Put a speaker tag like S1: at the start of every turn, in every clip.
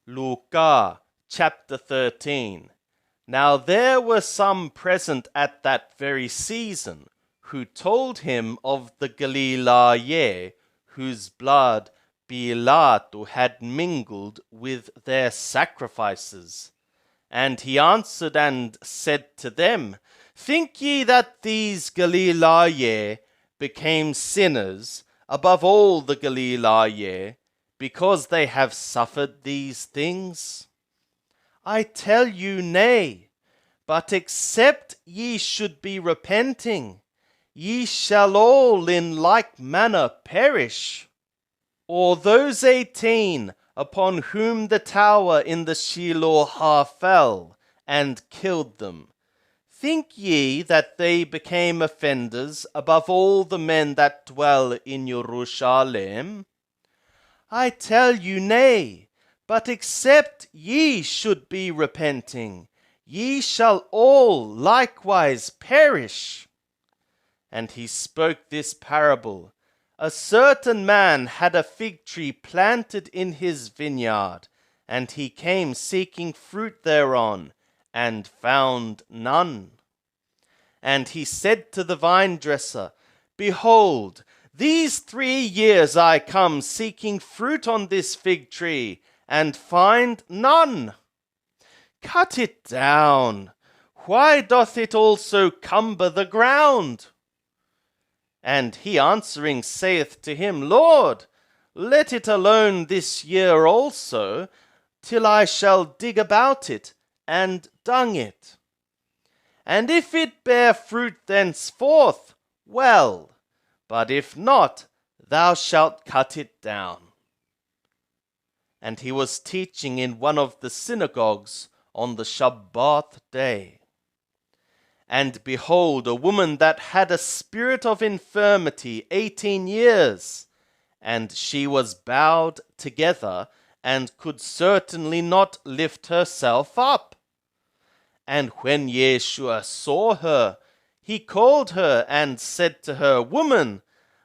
S1: Luke chapter 13. Now there were some present at that very season, who told him of the Galilee, whose blood Pilate had mingled with their sacrifices. And he answered and said to them, Think ye that these Galilee became sinners above all the Galilee, because they have suffered these things? I tell you, nay, but except ye should be repenting, ye shall all in like manner perish. Or those 18 upon whom the tower in the Shiloh fell, and killed them, think ye that they became offenders above all the men that dwell in Jerusalem? I tell you, nay, but except ye should be repenting, ye shall all likewise perish. And he spoke this parable. A certain man had a fig tree planted in his vineyard, and he came seeking fruit thereon, and found none. And he said to the vine dresser, Behold, these 3 years I come seeking fruit on this fig tree, and find none. Cut it down. Why doth it also cumber the ground? And he answering saith to him, Lord, let it alone this year also, till I shall dig about it, and dung it. And if it bear fruit thenceforth, well, but if not, thou shalt cut it down. And he was teaching in one of the synagogues on the Shabbat day. And behold, a woman that had a spirit of infirmity 18 years, and she was bowed together, and could certainly not lift herself up. And when Yeshua saw her, he called her and said to her, Woman,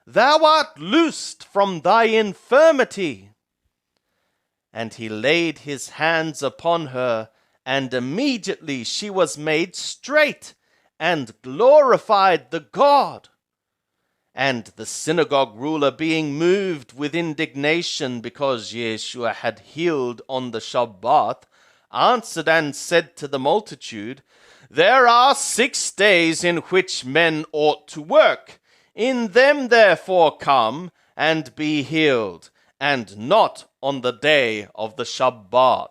S1: thou art loosed from thy infirmity. And he laid his hands upon her, and immediately she was made straight, and glorified the God. And the synagogue ruler, being moved with indignation because Yeshua had healed on the Shabbat, answered and said to the multitude, There are 6 days in which men ought to work. In them therefore come and be healed, and not on the day of the Shabbat.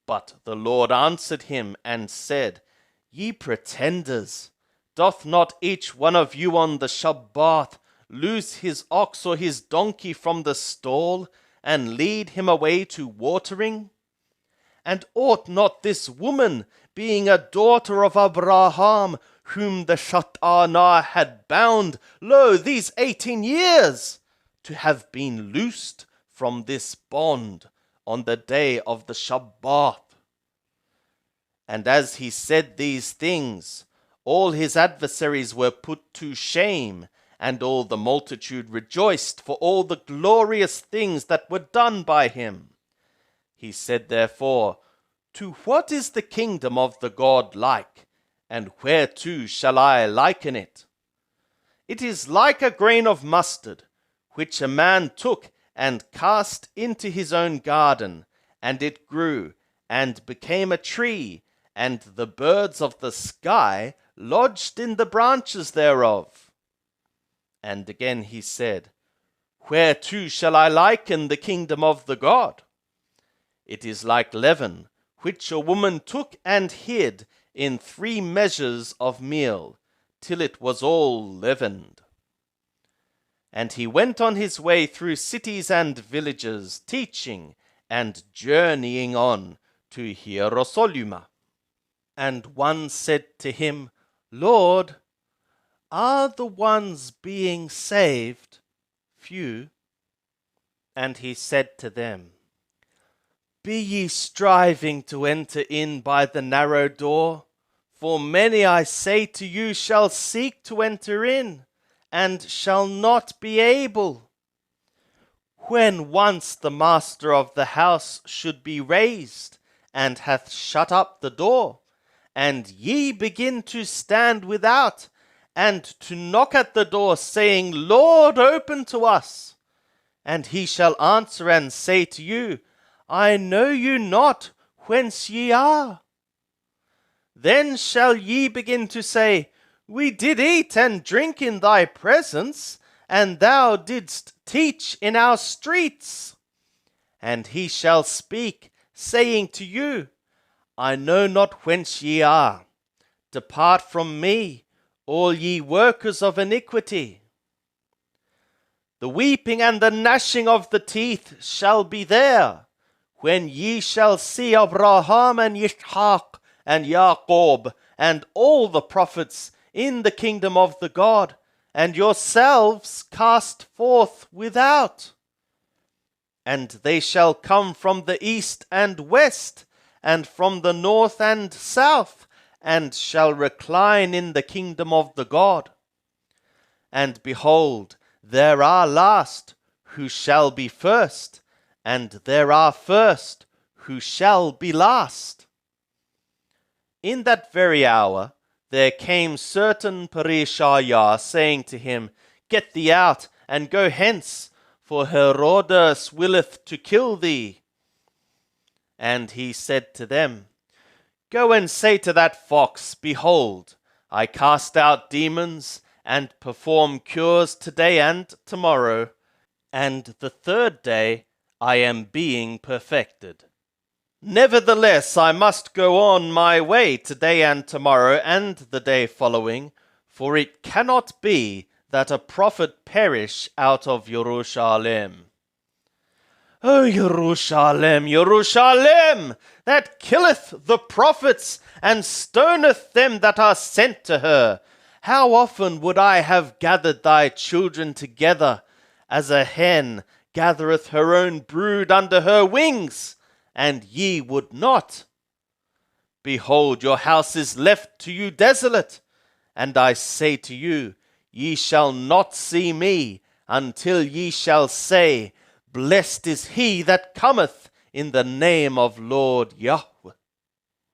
S1: But the Lord answered him and said, Ye pretenders, doth not each one of you on the Shabbat loose his ox or his donkey from the stall, and lead him away to watering? And ought not this woman, being a daughter of Abraham, whom the Satan had bound, these 18 years, to have been loosed from this bond on the day of the Shabbat? And as he said these things, all his adversaries were put to shame, and all the multitude rejoiced for all the glorious things that were done by him. He said therefore, To what is the kingdom of the God like, and whereto shall I liken it? It is like a grain of mustard, which a man took and cast into his own garden, and it grew, and became a tree, and the birds of the sky lodged in the branches thereof. And again he said, Whereto shall I liken the kingdom of the God? It is like leaven, which a woman took and hid in 3 measures of meal, till it was all leavened. And he went on his way through cities and villages, teaching and journeying on to Jerusalem. And one said to him, Lord, are the ones being saved few? And he said to them, Be ye striving to enter in by the narrow door? For many, I say to you, shall seek to enter in, and shall not be able. when once the master of the house should be raised, and hath shut up the door, and ye begin to stand without, and to knock at the door, saying, Lord, open to us. And he shall answer and say to you, I know you not whence ye are. Then shall ye begin to say, We did eat and drink in thy presence, and thou didst teach in our streets. And he shall speak, saying to you, I know not whence ye are. Depart from me, all ye workers of iniquity. The weeping and the gnashing of the teeth shall be there, when ye shall see Abraham and Yitzhak and Jacob and all the prophets in the kingdom of the God, and yourselves cast forth without. And they shall come from the east and west, and from the north and south, and shall recline in the kingdom of the God. And behold, there are last who shall be first, and there are first who shall be last. In that very hour there came certain Perishayah, saying to him, Get thee out, and go hence, for Herodes willeth to kill thee. And he said to them, Go and say to that fox, Behold, I cast out demons, and perform cures today and tomorrow, and the third day I am being perfected. Nevertheless, I must go on my way today and tomorrow and the day following, for it cannot be that a prophet perish out of Jerusalem. O Jerusalem, Jerusalem, that killeth the prophets and stoneth them that are sent to her, how often would I have gathered thy children together, as a hen gathereth her own brood under her wings, and ye would not. Behold, your house is left to you desolate, and I say to you, ye shall not see me, until ye shall say, Blessed is he that cometh in the name of Lord Yahweh.